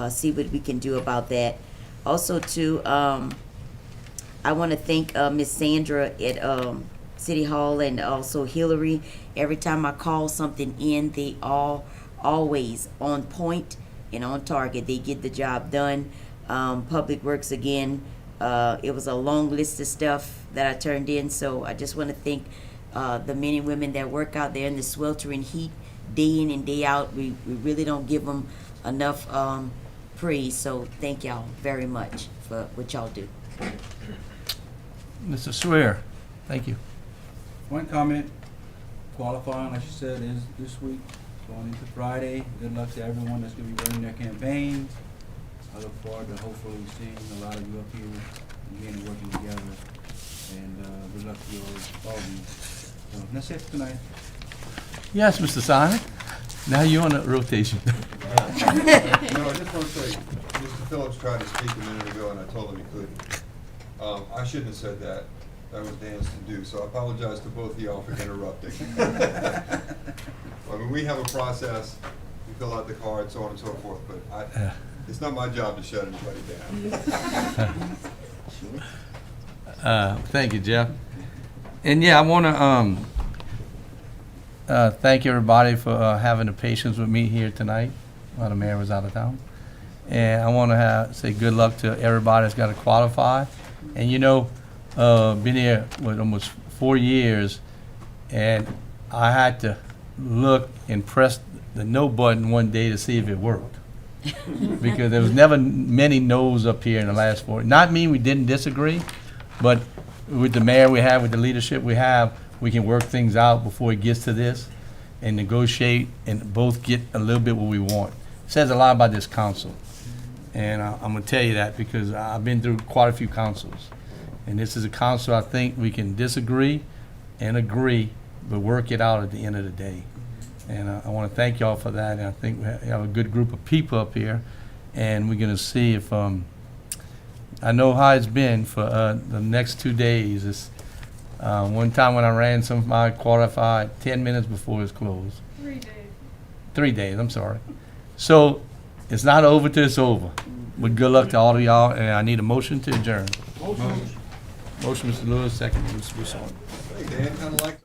see what we can do about that. Also, too, I want to thank Miss Sandra at City Hall and also Hillary. Every time I call something in, they always on point and on target. They get the job done. Public Works, again, it was a long list of stuff that I turned in, so I just want to thank the men and women that work out there in the sweltering heat day in and day out. We really don't give them enough praise, so thank y'all very much for what y'all do. Mr. Swear? Thank you. One comment, qualifying, like you said, is this week, going into Friday. Good luck to everyone that's gonna be running their campaigns. I look forward to hopefully seeing a lot of you up here again and working together. And good luck to all of you. So that's it for tonight. Yes, Mr. Simon. Now you're on a rotation. No, I just want to say, Mr. Phillips tried to speak a minute ago, and I told him he couldn't. I shouldn't have said that. That was Dan's to do, so I apologize to both of y'all for interrupting. I mean, we have a process, we fill out the card, so on and so forth, but it's not my job to shut anybody down. Thank you, Jeff. And yeah, I want to thank everybody for having the patience with me here tonight while the mayor was out of town. And I want to say good luck to everybody that's got to qualify. And you know, been here with almost 4 years, and I had to look and press the no button one day to see if it worked. Because there was never many no's up here in the last 4. Not mean we didn't disagree, but with the mayor we have, with the leadership we have, we can work things out before it gets to this and negotiate and both get a little bit what we want. It says a lot about this council. And I'm going to tell you that because I've been through quite a few councils. And this is a council I think we can disagree and agree, but work it out at the end of the day. And I want to thank y'all for that. And I think we have a good group of people up here. And we're going to see if, I know how it's been for the next 2 days. It's, one time when I ran some of my qualified 10 minutes before it was closed. 3 days. 3 days, I'm sorry. So it's not over till it's over. But good luck to all of y'all, and I need a motion to adjourn. Motion, Mr. Lewis, second, Mr. Broussard. Hey, Dan, kind of like